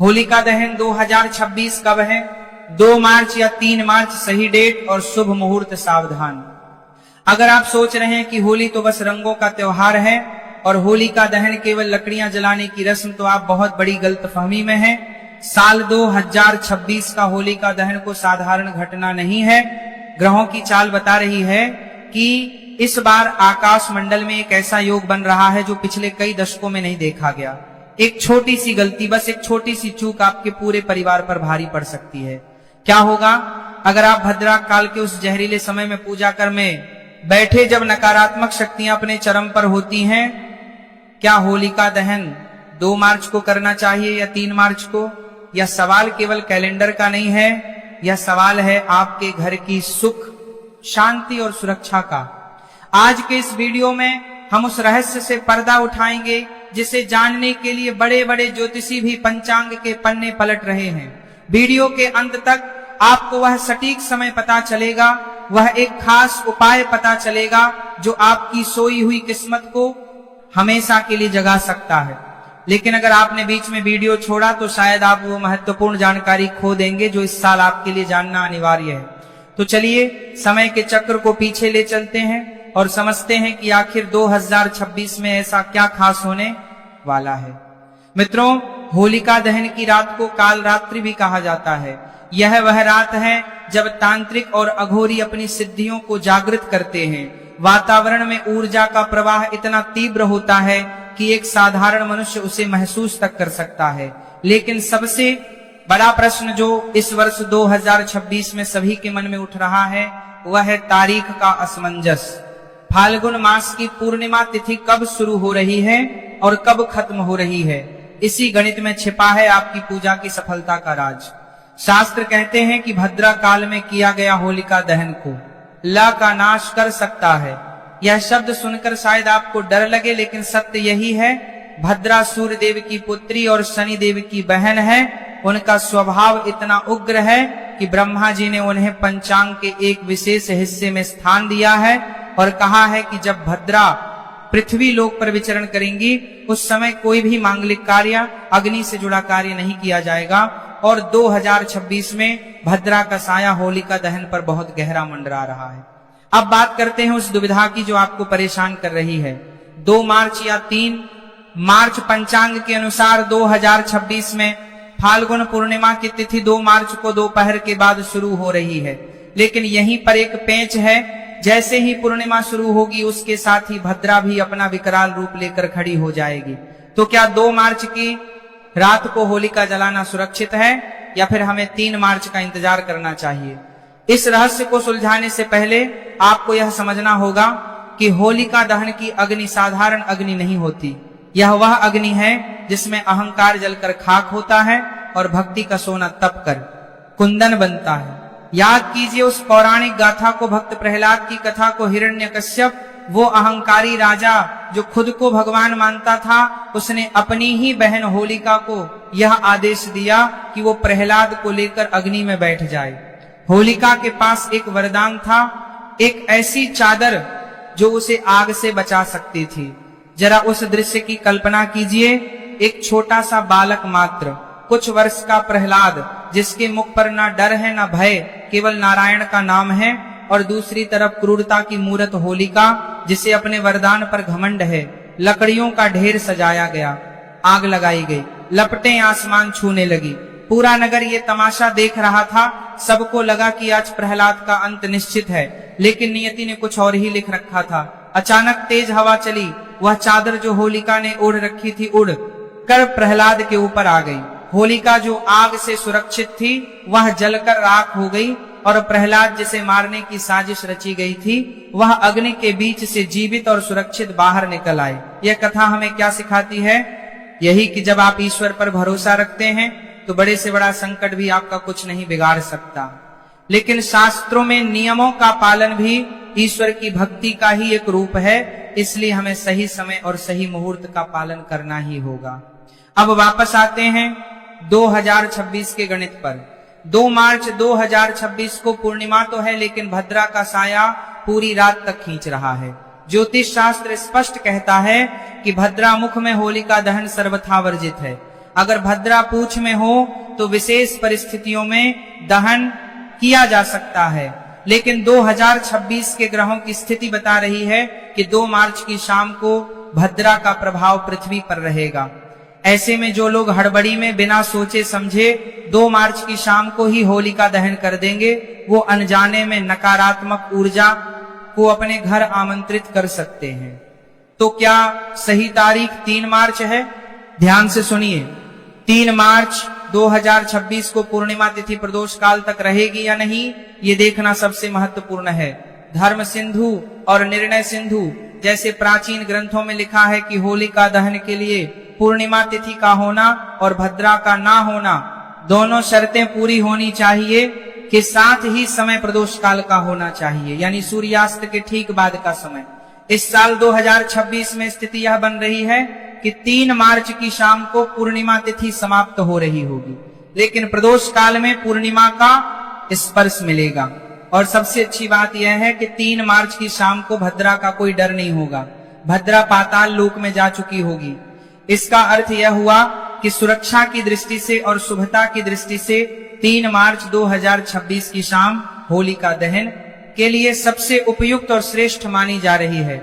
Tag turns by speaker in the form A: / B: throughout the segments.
A: होलिका दहन 2026 कब है? 2 मार्च या 3 मार्च सही डेट और शुभ मुहूर्त सावधान। अगर आप सोच रहे हैं कि होली तो बस रंगों का त्योहार है और होलिका दहन केवल लकड़ियां जलाने की रस्म, तो आप बहुत बड़ी गलतफहमी में हैं। साल 2026 का होलिका दहन को साधारण घटना नहीं है। ग्रहों की चाल बता रही है कि इस बार आकाश मंडल में एक ऐसा योग बन रहा है जो पिछले कई दशकों में नहीं देखा गया। एक छोटी सी गलती, बस एक छोटी सी चूक आपके पूरे परिवार पर भारी पड़ सकती है। क्या होगा अगर आप भद्रा काल के उस जहरीले समय में पूजा कर में बैठे, जब नकारात्मक शक्तियां अपने चरम पर होती हैं? क्या होलिका दहन 2 मार्च को करना चाहिए या 3 मार्च को? यह सवाल केवल कैलेंडर का नहीं है, यह सवाल है आपके घर की सुख, शांति और सुरक्षा का। आज के इस वीडियो में हम उस रहस्य से पर्दा उठाएंगे जिसे जानने के लिए बड़े बड़े ज्योतिषी भी पंचांग के पन्ने पलट रहे हैं। वीडियो के अंत तक आपको वह सटीक समय पता चलेगा, वह एक खास उपाय पता चलेगा जो आपकी सोई हुई किस्मत को हमेशा के लिए जगा सकता है। लेकिन अगर आपने बीच में वीडियो छोड़ा तो शायद आप वो महत्वपूर्ण जानकारी खो देंगे जो इस साल आपके लिए जानना अनिवार्य है। तो चलिए समय के चक्र को पीछे ले चलते हैं और समझते हैं कि आखिर 2026 में ऐसा क्या खास होने वाला है। मित्रों, होलिका दहन की रात को काल रात्रि भी कहा जाता है। यह वह रात है जब तांत्रिक और अघोरी अपनी सिद्धियों को जागृत करते हैं। वातावरण में ऊर्जा का प्रवाह इतना तीव्र होता है कि एक साधारण मनुष्य उसे महसूस तक कर सकता है। लेकिन सबसे बड़ा प्रश्न जो इस वर्ष 2026 में सभी के मन में उठ रहा है वह है तारीख का असमंजस। फाल्गुन मास की पूर्णिमा तिथि कब शुरू हो रही है और कब खत्म हो रही है? इसी गणित में छिपा है आपकी पूजा की सफलता का राज। शास्त्र कहते हैं कि भद्रा काल में किया गया होलिका दहन को ला का नाश कर सकता है। यह शब्द सुनकर शायद आपको डर लगे, लेकिन सत्य यही है। भद्रा सूर्य देव की पुत्री और शनि देव की बहन है। उनका स्वभाव इतना उग्र है कि ब्रह्मा जी ने उन्हें पंचांग के एक विशेष हिस्से में स्थान दिया है और कहा है कि जब भद्रा पृथ्वी लोक पर विचरण करेंगी उस समय कोई भी मांगलिक कार्य, अग्नि से जुड़ा कार्य नहीं किया जाएगा। और 2026 में भद्रा का साया होलिका दहन पर बहुत गहरा मंडरा रहा है। अब बात करते हैं उस दुविधा की जो आपको परेशान कर रही है। 2 मार्च या 3 मार्च पंचांग के अनुसार 2026 में फाल्गुन पूर्णिमा की तिथि 2 मार्च को दोपहर के बाद शुरू हो रही है। लेकिन यहीं पर एक पेंच है, जैसे ही पूर्णिमा शुरू होगी उसके साथ ही भद्रा भी अपना विकराल रूप लेकर खड़ी हो जाएगी। तो क्या 2 मार्च की रात को होलिका जलाना सुरक्षित है या फिर हमें 3 मार्च का इंतजार करना चाहिए? इस रहस्य को सुलझाने से पहले आपको यह समझना होगा कि होलिका दहन की अग्नि साधारण अग्नि नहीं होती। यह वह अग्नि है जिसमें अहंकार जलकर खाक होता है और भक्ति का सोना तप कर कुंदन बनता है। याद कीजिए उस पौराणिक गाथा को, भक्त प्रहलाद की कथा को। हिरण्यकश्यप, वो अहंकारी राजा जो खुद को भगवान मानता था, उसने अपनी ही बहन होलिका को यह आदेश दिया कि वो प्रहलाद को लेकर अग्नि में बैठ जाए। होलिका के पास एक वरदान था, एक ऐसी चादर जो उसे आग से बचा सकती थी। जरा उस दृश्य की कल्पना कीजिए। एक छोटा सा बालक मात्र, कुछ वर्ष का प्रहलाद, जिसके मुख पर ना डर है ना भय, केवल नारायण का नाम है। और दूसरी तरफ क्रूरता की मूरत होलिका, जिसे अपने वरदान पर घमंड है। लकड़ियों का ढेर सजाया गया, आग लगाई गई, लपटें आसमान छूने लगी। पूरा नगर ये तमाशा देख रहा था। सबको लगा कि आज प्रहलाद का अंत निश्चित है, लेकिन नियति ने कुछ और ही लिख रखा था। अचानक तेज हवा चली, वह चादर जो होलिका ने ओढ़ रखी थी उड़ कर प्रहलाद के ऊपर आ गई। होलिका जो आग से सुरक्षित थी वह जलकर राख हो गई और प्रहलाद जिसे मारने की साजिश रची गई थी वह अग्नि के बीच से जीवित और सुरक्षित बाहर निकल आए। यह कथा हमें क्या सिखाती है? यही कि जब आप ईश्वर पर भरोसा रखते हैं तो बड़े से बड़ा संकट भी आपका कुछ नहीं बिगाड़ सकता। लेकिन शास्त्रों में नियमों का पालन भी ईश्वर की भक्ति का ही एक रूप है, इसलिए हमें सही समय और सही मुहूर्त का पालन करना ही होगा। अब वापस आते हैं 2026 के गणित पर। 2 मार्च 2026 को पूर्णिमा तो है, लेकिन भद्रा का साया पूरी रात तक खींच रहा है। ज्योतिष शास्त्र स्पष्ट कहता है कि भद्रा मुख में होलिका दहन सर्वथा वर्जित है। अगर भद्रा पूछ में हो तो विशेष परिस्थितियों में दहन किया जा सकता है, लेकिन 2026 के ग्रहों की स्थिति बता रही है कि 2 मार्च की शाम को भद्रा का प्रभाव पृथ्वी पर रहेगा। ऐसे में जो लोग हड़बड़ी में बिना सोचे समझे 2 मार्च की शाम को ही होलिका दहन कर देंगे, वो अनजाने में नकारात्मक ऊर्जा को अपने घर आमंत्रित कर सकते हैं। तो क्या सही तारीख 3 मार्च है? ध्यान से सुनिए, 3 मार्च 2026 को पूर्णिमा तिथि प्रदोष काल तक रहेगी या नहीं, ये देखना सबसे महत्वपूर्ण है। धर्म सिंधु और निर्णय सिंधु जैसे प्राचीन ग्रंथों में लिखा है कि होलिका दहन के लिए पूर्णिमा तिथि का होना और भद्रा का ना होना, दोनों शर्तें पूरी होनी चाहिए कि साथ ही समय प्रदोष काल का होना चाहिए, यानी सूर्यास्त के ठीक बाद का समय। इस साल 2026 में स्थिति यह बन रही है कि 3 मार्च की शाम को पूर्णिमा तिथि समाप्त हो रही होगी, लेकिन प्रदोष काल में पूर्णिमा का स्पर्श मिलेगा। और सबसे अच्छी बात यह है कि 3 मार्च की शाम को भद्रा का कोई डर नहीं होगा, भद्रा पाताल लोक में जा चुकी होगी। इसका अर्थ यह हुआ कि सुरक्षा की दृष्टि से और शुभता की दृष्टि से 3 मार्च 2026 की शाम होलिका दहन के लिए सबसे उपयुक्त और श्रेष्ठ मानी जा रही है।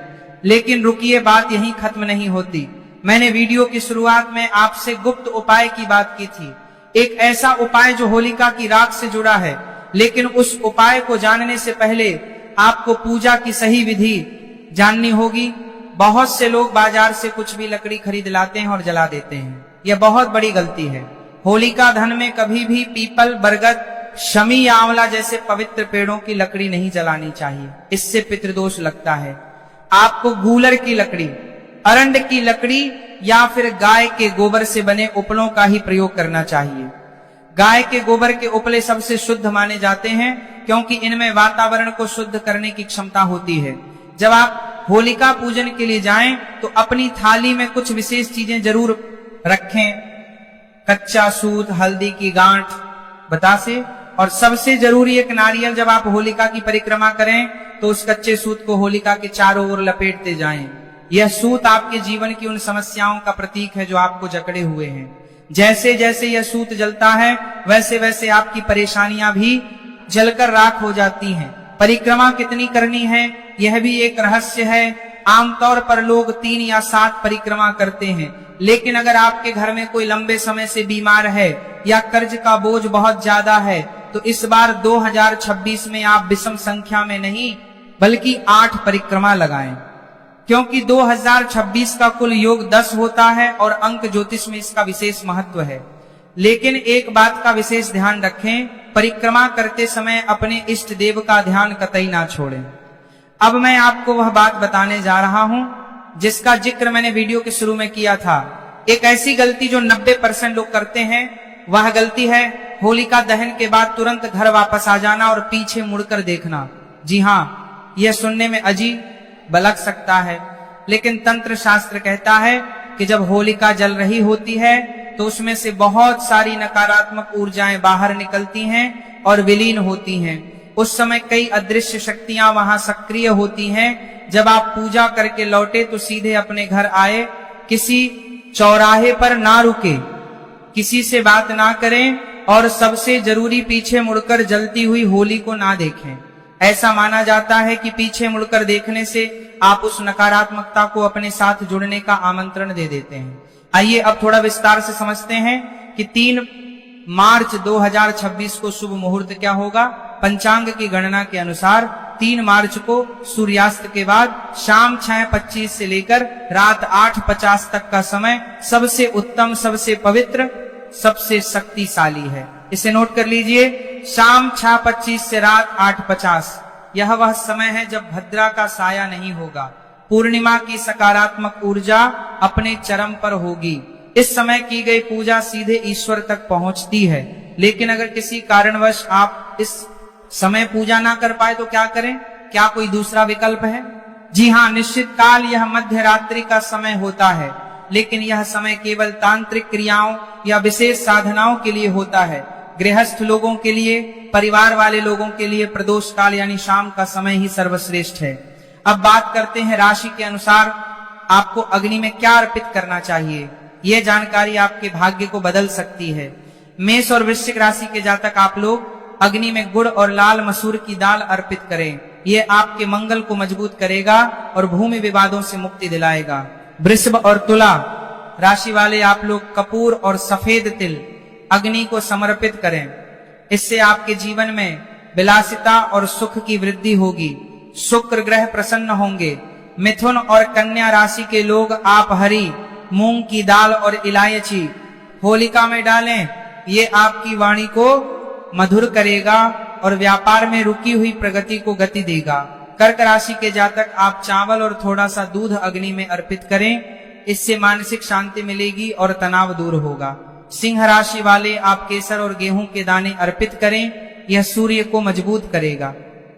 A: लेकिन रुकिए, बात यहीं खत्म नहीं होती। मैंने वीडियो की शुरुआत में आपसे गुप्त उपाय की बात की थी, एक ऐसा उपाय जो होलिका की राख से जुड़ा है, लेकिन उस उपाय को जानने से पहले आपको पूजा की सही विधि जाननी होगी। बहुत से लोग बाजार से कुछ भी लकड़ी खरीद लाते हैं और जला देते हैं, यह बहुत बड़ी गलती है। होलिका दहन में कभी भी पीपल, बरगद, शमी या आंवला जैसे पवित्र पेड़ों की लकड़ी नहीं जलानी चाहिए, इससे पितृदोष लगता है। आपको गूलर की लकड़ी, अरंड की लकड़ी या फिर गाय के गोबर से बने उपलों का ही प्रयोग करना चाहिए। गाय के गोबर के उपले सबसे शुद्ध माने जाते हैं, क्योंकि इनमें वातावरण को शुद्ध करने की क्षमता होती है। जब आप होलिका पूजन के लिए जाएं तो अपनी थाली में कुछ विशेष चीजें जरूर रखें, कच्चा सूत, हल्दी की गांठ, बतासे, और सबसे जरूरी एक नारियल। जब आप होलिका की परिक्रमा करें तो उस कच्चे सूत को होलिका के चारों ओर लपेटते जाएं। यह सूत आपके जीवन की उन समस्याओं का प्रतीक है जो आपको जकड़े हुए हैं। जैसे जैसे यह सूत जलता है वैसे वैसे आपकी परेशानियां भी जलकर राख हो जाती हैं। परिक्रमा कितनी करनी है यह भी एक रहस्य है। आमतौर पर लोग 3 या 7 परिक्रमा करते हैं, लेकिन अगर आपके घर में कोई लंबे समय से बीमार है या कर्ज का बोझ बहुत ज्यादा है तो इस बार 2026 में आप विषम संख्या में नहीं बल्कि 8 परिक्रमा लगाएं, क्योंकि 2026 का कुल योग 10 होता है और अंक ज्योतिष में इसका विशेष महत्व है। लेकिन एक बात का विशेष ध्यान रखें, परिक्रमा करते समय अपने इष्ट देव का ध्यान कतई ना छोड़ें। अब मैं आपको वह बात बताने जा रहा हूं जिसका जिक्र मैंने वीडियो के शुरू में किया था। एक ऐसी गलती जो 90% लोग करते हैं, वह गलती है होलिका दहन के बाद तुरंत घर वापस आ जाना और पीछे मुड़कर देखना। जी हाँ, यह सुनने में अजीब लग सकता है, लेकिन तंत्र शास्त्र कहता है कि जब होलिका जल रही होती है तो उसमें से बहुत सारी नकारात्मक ऊर्जाएं बाहर निकलती हैं और विलीन होती हैं। उस समय कई अदृश्य शक्तियां वहां सक्रिय होती हैं। जब आप पूजा करके लौटे तो सीधे अपने घर आए, किसी चौराहे पर ना रुके, किसी से बात ना करें और सबसे जरूरी पीछे मुड़कर जलती हुई होली को ना देखें। ऐसा माना जाता है कि पीछे मुड़कर देखने से आप उस नकारात्मकता को अपने साथ जुड़ने का आमंत्रण दे देते हैं। आइए अब थोड़ा विस्तार से समझते हैं कि 3 मार्च 2026 को शुभ मुहूर्त क्या होगा। पंचांग की गणना के अनुसार 3 मार्च को सूर्यास्त के बाद शाम 6:25 से लेकर रात 8:50 तक का समय सबसे उत्तम, सबसे पवित्र, सबसे शक्तिशाली है। इसे नोट कर लीजिए, शाम 6:25 से रात 8:50 यह वह समय है जब भद्रा का साया नहीं होगा, पूर्णिमा की सकारात्मक ऊर्जा अपने चरम पर होगी। इस समय की गई पूजा सीधे ईश्वर तक पहुंचती है। लेकिन अगर किसी कारणवश आप इस समय पूजा ना कर पाए तो क्या करें? क्या कोई दूसरा विकल्प है? जी हाँ, निश्चित काल यह मध्य रात्रि का समय होता है, लेकिन यह समय केवल तांत्रिक क्रियाओं या विशेष साधनाओं के लिए होता है। गृहस्थ लोगों के लिए, परिवार वाले लोगों के लिए प्रदोष काल यानी शाम का समय ही सर्वश्रेष्ठ है। अब बात करते हैं राशि के अनुसार आपको अग्नि में क्या अर्पित करना चाहिए। यह जानकारी आपके भाग्य को बदल सकती है। मेष और वृश्चिक राशि के जातक आप लोग अग्नि में गुड़ और लाल मसूर की दाल अर्पित करें। यह आपके मंगल को मजबूत करेगा और भूमि विवादों से मुक्ति दिलाएगा। वृषभ और तुला राशि वाले आप लोग कपूर और सफेद तिल अग्नि को समर्पित करें। इससे आपके जीवन में विलासिता और सुख की वृद्धि होगी। शुक्र ग्रह प्रसन्न होंगे। मिथुन और कन्या राशि के लोग आप हरी मूंग की दाल और इलायची होलिका में डालें। ये आपकी वाणी को मधुर करेगा और व्यापार में रुकी हुई प्रगति को गति देगा। कर्क राशि के जातक आप चावल और थोड़ा सा दूध अग्नि में अर्पित करें। इससे मानसिक शांति मिलेगी और तनाव दूर होगा। सिंह राशि वाले आप केसर और गेहूं के दाने अर्पित करें। यह सूर्य को मजबूत करेगा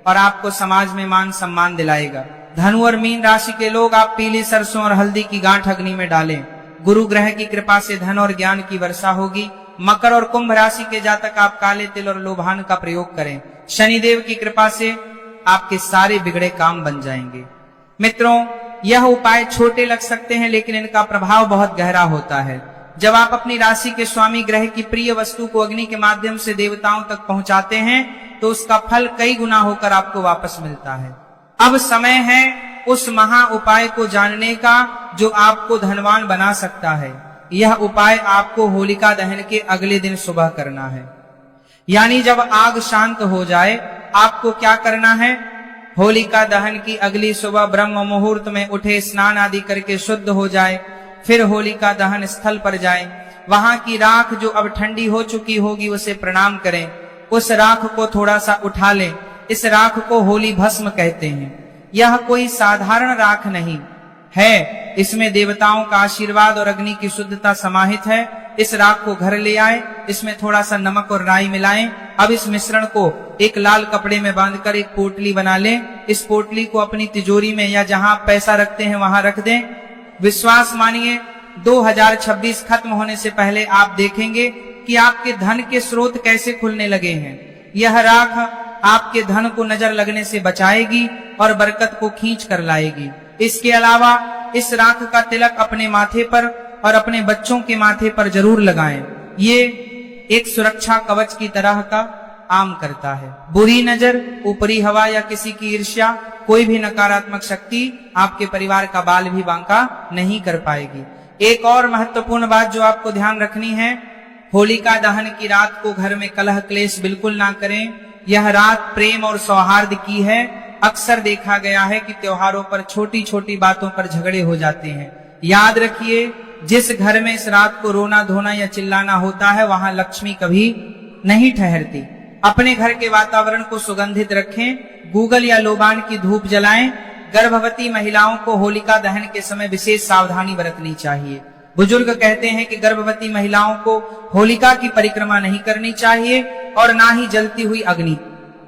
A: और आपको समाज में मान सम्मान दिलाएगा। धनु और मीन राशि के लोग आप पीली सरसों और हल्दी की गांठ अग्नि में डालें। गुरु ग्रह की कृपा से धन और ज्ञान की वर्षा होगी। मकर और कुंभ राशि के जातक आप काले तिल और लोभान का प्रयोग करें। शनिदेव की कृपा से आपके सारे बिगड़े काम बन जाएंगे। मित्रों, यह उपाय छोटे लग सकते हैं लेकिन इनका प्रभाव बहुत गहरा होता है। जब आप अपनी राशि के स्वामी ग्रह की प्रिय वस्तु को अग्नि के माध्यम से देवताओं तक पहुंचाते हैं तो उसका फल कई गुना होकर आपको वापस मिलता है। अब समय है उस महा उपाय को जानने का जो आपको धनवान बना सकता है। यह उपाय आपको होलिका दहन के अगले दिन सुबह करना है, यानी जब आग शांत हो जाए। आपको क्या करना है? होलिका दहन की अगली सुबह ब्रह्म मुहूर्त में उठे, स्नान आदि करके शुद्ध हो जाए, फिर होलिका दहन स्थल पर जाएं। वहां की राख जो अब ठंडी हो चुकी होगी उसे प्रणाम करें। उस राख को थोड़ा सा उठा लें। इस राख को होली भस्म कहते हैं। यह कोई साधारण राख नहीं है, इसमें देवताओं का आशीर्वाद और अग्नि की शुद्धता समाहित है। इस राख को घर ले आए, इसमें थोड़ा सा नमक और राई मिलाएं। अब इस मिश्रण को एक लाल कपड़े में बांधकर एक पोटली बना लें। इस पोटली को अपनी तिजोरी में या जहां पैसा रखते हैं वहां रख दें। विश्वास मानिए 2026 खत्म होने से पहले आप देखेंगे कि आपके धन के स्रोत कैसे खुलने लगे हैं। यह राख आपके धन को नजर लगने से बचाएगी और बरकत को खींच कर लाएगी। इसके अलावा इस राख का तिलक अपने माथे पर और अपने बच्चों के माथे पर जरूर लगाएं। ये एक सुरक्षा कवच की तरह का काम करता है। बुरी नजर, ऊपरी हवा या किसी की ईर्ष्या, कोई भी नकारात्मक शक्ति आपके परिवार का बाल भी बांका नहीं कर पाएगी। एक और महत्वपूर्ण बात जो आपको ध्यान रखनी है, होलिका दहन की रात को घर में कलह क्लेश बिल्कुल ना करें। यह रात प्रेम और सौहार्द की है। अक्सर देखा गया है कि त्योहारों पर छोटी छोटी बातों पर झगड़े हो जाते हैं। याद रखिए, जिस घर में इस रात को रोना धोना या चिल्लाना होता है वहां लक्ष्मी कभी नहीं ठहरती। अपने घर के वातावरण को सुगंधित रखें। गूगल या लोबान की धूप जलाएं। गर्भवती महिलाओं को होलिका दहन के समय विशेष सावधानी बरतनी चाहिए। बुजुर्ग कहते हैं कि गर्भवती महिलाओं को होलिका की परिक्रमा नहीं करनी चाहिए और ना ही जलती हुई अग्नि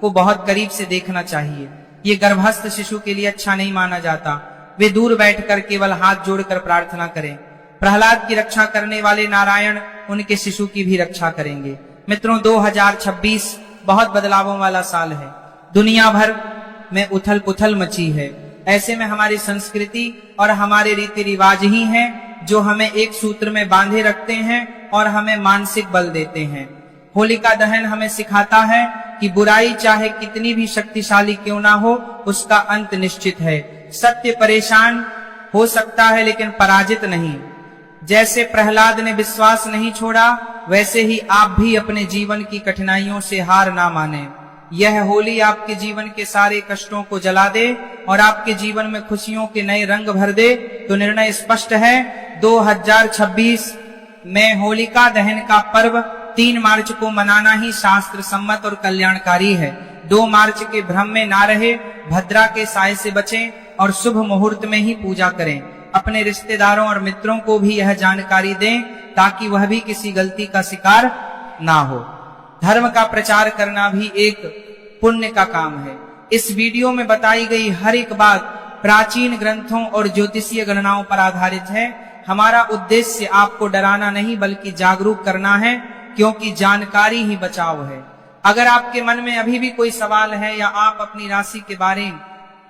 A: को बहुत करीब से देखना चाहिए। ये गर्भस्थ शिशु के लिए अच्छा नहीं माना जाता। वे दूर बैठकर केवल हाथ जोड़कर प्रार्थना करें। प्रहलाद की रक्षा करने वाले नारायण उनके शिशु की भी रक्षा करेंगे। मित्रों, 2026 बहुत बदलावों वाला साल है। दुनिया भर में उथल पुथल मची है। ऐसे में हमारी संस्कृति और हमारे रीति रिवाज ही हैं जो हमें एक सूत्र में बांधे रखते हैं और हमें मानसिक बल देते हैं। होलिका दहन हमें सिखाता है कि बुराई चाहे कितनी भी शक्तिशाली क्यों ना हो, उसका अंत निश्चित है। सत्य परेशान हो सकता है लेकिन पराजित नहीं। जैसे प्रहलाद ने विश्वास नहीं छोड़ा, वैसे ही आप भी अपने जीवन की कठिनाइयों से हार ना माने। यह होली आपके जीवन के सारे कष्टों को जला दे और आपके जीवन में खुशियों के नए रंग भर दे। तो निर्णय स्पष्ट है, 2026 में होलिका दहन का पर्व 3 मार्च को मनाना ही शास्त्र सम्मत और कल्याणकारी है। 2 मार्च के भ्रम में ना रहे, भद्रा के साय से बचें और शुभ मुहूर्त में ही पूजा करें। अपने रिश्तेदारों और मित्रों को भी यह जानकारी दें ताकि वह भी किसी गलती का शिकार ना हो। धर्म का प्रचार करना भी एक पुण्य का काम है। इस वीडियो में बताई गई हर एक बात प्राचीन ग्रंथों और ज्योतिषीय गणनाओं पर आधारित है। हमारा उद्देश्य आपको डराना नहीं बल्कि जागरूक करना है, क्योंकि जानकारी ही बचाव है। अगर आपके मन में अभी भी कोई सवाल है या आप अपनी राशि के बारे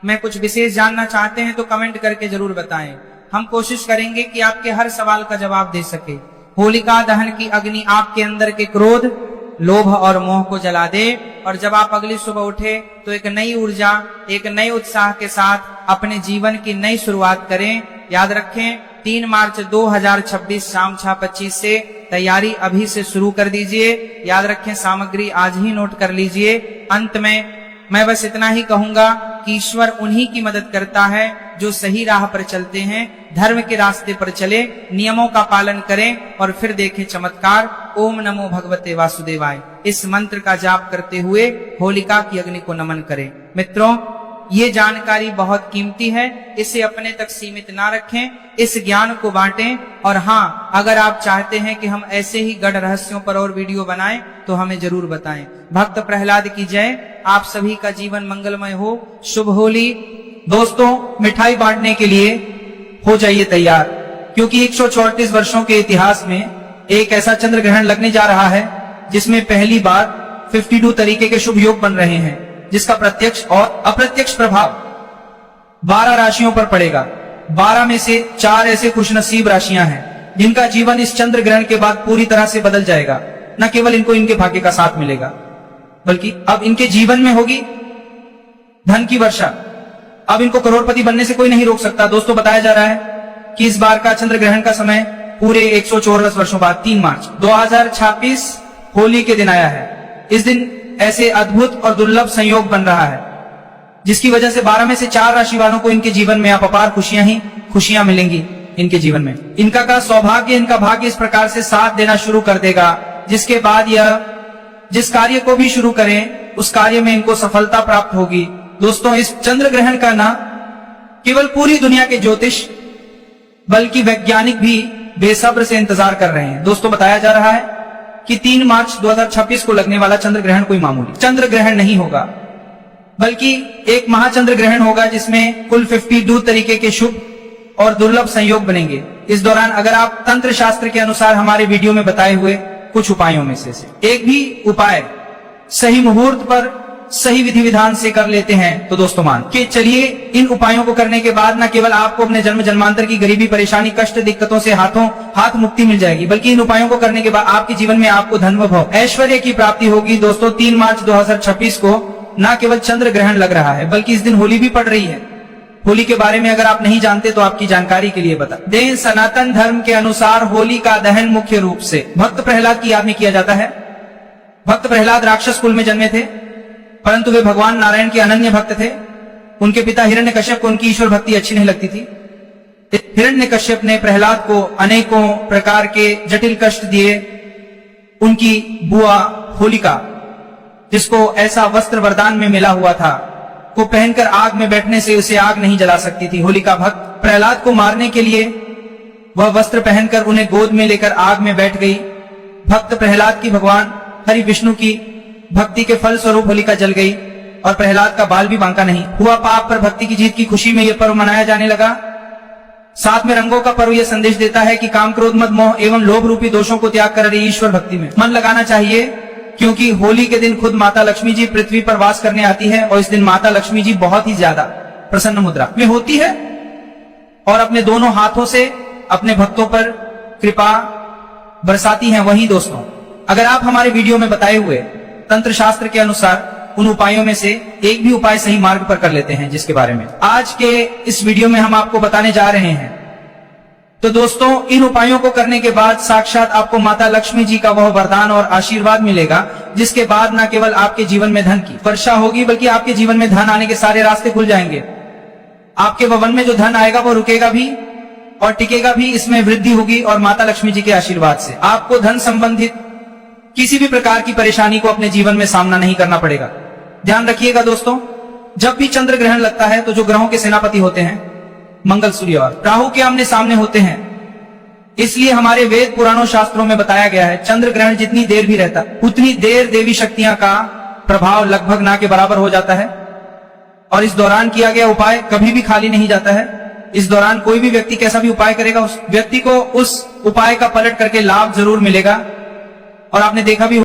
A: में कुछ विशेष जानना चाहते हैं तो कमेंट करके जरूर बताएं। हम कोशिश करेंगे कि आपके हर सवाल का जवाब दे सके। होलिका दहन की अग्नि आपके अंदर के क्रोध, लोभ और मोह को जला दे और जब आप अगली सुबह उठे तो एक नई ऊर्जा, एक नए उत्साह के साथ अपने जीवन की नई शुरुआत करें। याद रखें 3 मार्च 2026 शाम 6:25 से तैयारी अभी से शुरू कर दीजिए। याद रखें सामग्री आज ही नोट कर लीजिए। अंत में मैं बस इतना ही कहूंगा कि ईश्वर उन्हीं की मदद करता है जो सही राह पर चलते हैं, धर्म के रास्ते पर चले, नियमों का पालन करें और फिर देखें चमत्कार। ओम नमो भगवते वासुदेवाय इस मंत्र का जाप करते हुए होलिका की अग्नि को नमन करें। मित्रों, ये जानकारी बहुत कीमती है, इसे अपने तक सीमित ना रखें, इस ज्ञान को बांटें। और हाँ, अगर आप चाहते हैं कि हम ऐसे ही गढ़ रहस्यों पर और वीडियो बनाएं तो हमें जरूर बताएं। भक्त प्रहलाद की जय। आप सभी का जीवन मंगलमय हो। शुभ होली। दोस्तों, मिठाई बांटने के लिए हो जाइए तैयार, क्योंकि 134 वर्षों के इतिहास में एक ऐसा चंद्र ग्रहण लगने जा रहा है जिसमें पहली बार 52 तरीके के शुभ योग बन रहे हैं, जिसका प्रत्यक्ष और अप्रत्यक्ष प्रभाव 12 राशियों पर पड़ेगा। 12 में से 4 ऐसे खुशनसीब राशियां हैं जिनका जीवन इस चंद्र ग्रहण के बाद पूरी तरह से बदल जाएगा। न केवल इनको इनके भाग्य का साथ मिलेगा, बल्कि अब इनके जीवन में होगी धन की वर्षा। अब इनको करोड़पति बनने से कोई नहीं रोक सकता। दोस्तों, बताया जा रहा है कि इस बार का चंद्र ग्रहण का समय पूरे 114 वर्षों बाद 3 मार्च 2026 होली के दिन आया है। इस दिन ऐसे अद्भुत और दुर्लभ संयोग बन रहा है जिसकी वजह से 12 में से 4 राशि वालों को इनके जीवन में अपार खुशियां ही खुशियां मिलेंगी। इनके जीवन में इनका का सौभाग्य, इनका भाग्य इस प्रकार से साथ देना शुरू कर देगा, जिसके बाद यह जिस कार्य को भी शुरू करें उस कार्य में इनको सफलता प्राप्त होगी। दोस्तों, इस चंद्र ग्रहण का ना केवल पूरी दुनिया के ज्योतिष बल्कि वैज्ञानिक भी बेसब्र से इंतजार कर रहे हैं। दोस्तों, बताया जा रहा है कि 3 मार्च 2026 को लगने वाला चंद्र ग्रहण कोई मामूली चंद्र ग्रहण नहीं होगा, बल्कि एक महाचंद्र ग्रहण होगा जिसमें कुल 52 तरीके के शुभ और दुर्लभ संयोग बनेंगे। इस दौरान अगर आप तंत्र शास्त्र के अनुसार हमारे वीडियो में बताए हुए कुछ उपायों में से एक भी उपाय सही मुहूर्त पर सही विधि विधान से कर लेते हैं तो दोस्तों मान के चलिए, इन उपायों को करने के बाद न केवल आपको अपने जन्म जन्मांतर की गरीबी, परेशानी, कष्ट, दिक्कतों से हाथ मुक्ति मिल जाएगी, बल्कि इन उपायों को करने के बाद आपके जीवन में आपको धन व ऐश्वर्य की प्राप्ति होगी। दोस्तों, 3 मार्च 2026 को न केवल चंद्र ग्रहण लग रहा है, बल्कि इस दिन होली भी पड़ रही है। होली के बारे में अगर आप नहीं जानते तो आपकी जानकारी के लिए बता दें। सनातन धर्म के अनुसार होली का दहन मुख्य रूप से भक्त प्रहलाद की याद में किया जाता है। भक्त प्रहलाद राक्षस कुल में जन्मे थे, परंतु वे भगवान नारायण के अनन्य भक्त थे। उनके पिता हिरण्यकश्यप को उनकी ईश्वर भक्ति अच्छी नहीं लगती थी। हिरण्यकश्यप ने प्रहलाद को अनेकों प्रकार के जटिल कष्ट दिए। उनकी बुआ होलिका, जिसको ऐसा वस्त्र वरदान में मिला हुआ था, को पहनकर आग में बैठने से उसे आग नहीं जला सकती थी। होलिका भक्त प्रहलाद को मारने के लिए वह वस्त्र पहनकर उन्हें गोद में लेकर आग में बैठ गई। भक्त प्रहलाद की भगवान हरि विष्णु की भक्ति के फल स्वरूप होलिका जल गई और प्रहलाद का बाल भी बांका नहीं हुआ। पाप पर भक्ति की जीत की खुशी में यह पर्व मनाया जाने लगा। साथ में रंगों का पर्व यह संदेश देता है कि काम, क्रोध, मद, मोह एवं लोभ रूपी दोषों को त्याग कर ईश्वर भक्ति में मन लगाना चाहिए, क्योंकि होली के दिन खुद माता लक्ष्मी जी पृथ्वी पर वास करने आती है और इस दिन माता लक्ष्मी जी बहुत ही ज्यादा प्रसन्न मुद्रा में होती है और अपने दोनों हाथों से अपने भक्तों पर कृपा बरसाती हैं। वहीं दोस्तों, अगर आप हमारे वीडियो में बताए हुए तंत्र शास्त्र के अनुसार उन उपायों में से एक भी उपाय सही मार्ग पर कर लेते हैं, जिसके बारे में आज के इस वीडियो में हम आपको बताने जा रहे हैं, तो दोस्तों इन उपायों को करने के बाद साक्षात आपको माता लक्ष्मी जी का वह वरदान और आशीर्वाद मिलेगा, जिसके बाद न केवल आपके जीवन में धन की वर्षा होगी, बल्कि आपके जीवन में धन आने के सारे रास्ते खुल जाएंगे। आपके भवन में जो धन आएगा वो रुकेगा भी और टिकेगा भी, इसमें वृद्धि होगी और माता लक्ष्मी जी के आशीर्वाद से आपको धन संबंधित किसी भी प्रकार की परेशानी को अपने जीवन में सामना नहीं करना पड़ेगा। ध्यान रखिएगा दोस्तों, जब भी चंद्र ग्रहण लगता है तो जो ग्रहों के सेनापति होते हैं मंगल, सूर्य और राहु के आमने सामने होते हैं। इसलिए हमारे वेद पुराणों शास्त्रों में बताया गया है, चंद्र ग्रहण जितनी देर भी रहता उतनी देर देवी शक्तियां का प्रभाव लगभग ना के बराबर हो जाता है और इस दौरान किया गया उपाय कभी भी खाली नहीं जाता है। इस दौरान कोई भी व्यक्ति कैसा भी उपाय करेगा, उस व्यक्ति को उस उपाय का पलट करके लाभ जरूर मिलेगा। और आपने देखा भी